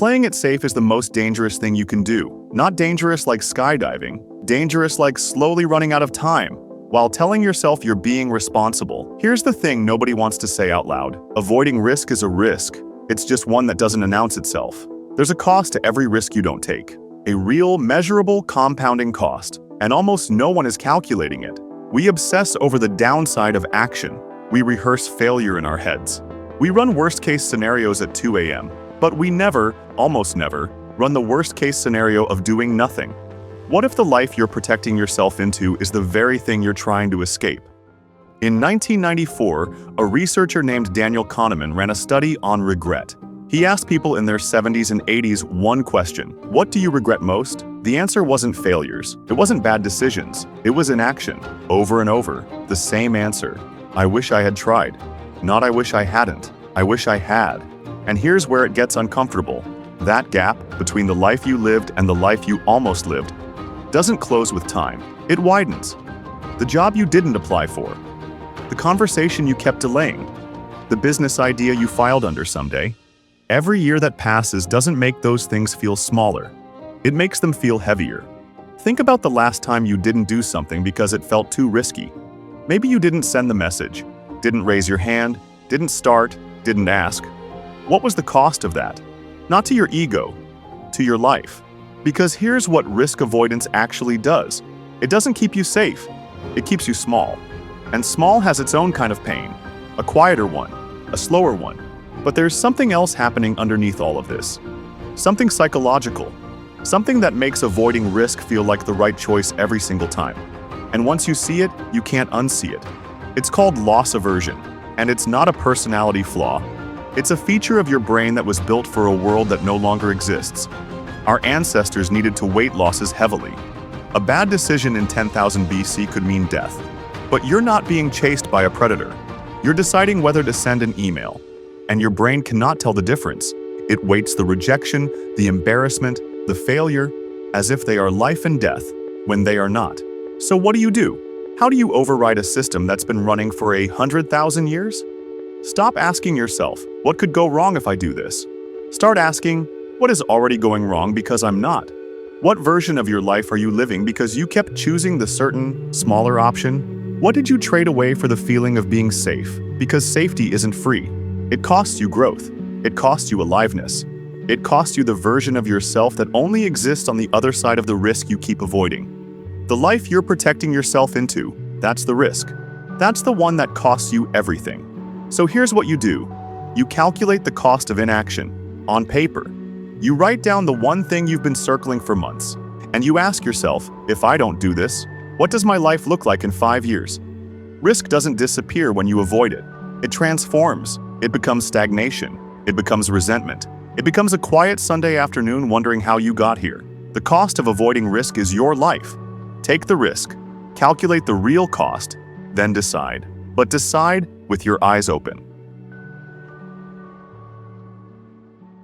Playing it safe is the most dangerous thing you can do. Not dangerous like skydiving, dangerous like slowly running out of time, while telling yourself you're being responsible. Here's the thing nobody wants to say out loud. Avoiding risk is a risk. It's just one that doesn't announce itself. There's a cost to every risk you don't take. A real, measurable, compounding cost. And almost no one is calculating it. We obsess over the downside of action. We rehearse failure in our heads. We run worst-case scenarios at 2 a.m. But we never, almost never, run the worst-case scenario of doing nothing. What if the life you're protecting yourself into is the very thing you're trying to escape? In 1994, a researcher named Daniel Kahneman ran a study on regret. He asked people in their 70s and 80s one question: what do you regret most? The answer wasn't failures. It wasn't bad decisions. It was inaction. Over and over, the same answer. I wish I had tried. Not I wish I hadn't. I wish I had. And here's where it gets uncomfortable. That gap between the life you lived and the life you almost lived doesn't close with time. It widens. The job you didn't apply for. The conversation you kept delaying. The business idea you filed under someday. Every year that passes doesn't make those things feel smaller. It makes them feel heavier. Think about the last time you didn't do something because it felt too risky. Maybe you didn't send the message, didn't raise your hand, didn't start, didn't ask. What was the cost of that? Not to your ego, to your life. Because here's what risk avoidance actually does. It doesn't keep you safe. It keeps you small. And small has its own kind of pain. A quieter one, a slower one. But there's something else happening underneath all of this. Something psychological. Something that makes avoiding risk feel like the right choice every single time. And once you see it, you can't unsee it. It's called loss aversion. And it's not a personality flaw. It's a feature of your brain that was built for a world that no longer exists. Our ancestors needed to weight losses heavily. A bad decision in 10,000 BC could mean death. But you're not being chased by a predator. You're deciding whether to send an email. And your brain cannot tell the difference. It weights the rejection, the embarrassment, the failure, as if they are life and death, when they are not. So what do? How do you override a system that's been running for 100,000 years? Stop asking yourself, what could go wrong if I do this? Start asking, what is already going wrong because I'm not? What version of your life are you living because you kept choosing the certain, smaller option? What did you trade away for the feeling of being safe? Because safety isn't free. It costs you growth. It costs you aliveness. It costs you the version of yourself that only exists on the other side of the risk you keep avoiding. The life you're protecting yourself into, that's the risk. That's the one that costs you everything. So here's what you do. You calculate the cost of inaction. On paper. You write down the one thing you've been circling for months. And you ask yourself, if I don't do this, what does my life look like in 5 years? Risk doesn't disappear when you avoid it. It transforms. It becomes stagnation. It becomes resentment. It becomes a quiet Sunday afternoon wondering how you got here. The cost of avoiding risk is your life. Take the risk. Calculate the real cost. Then decide. But decide with your eyes open.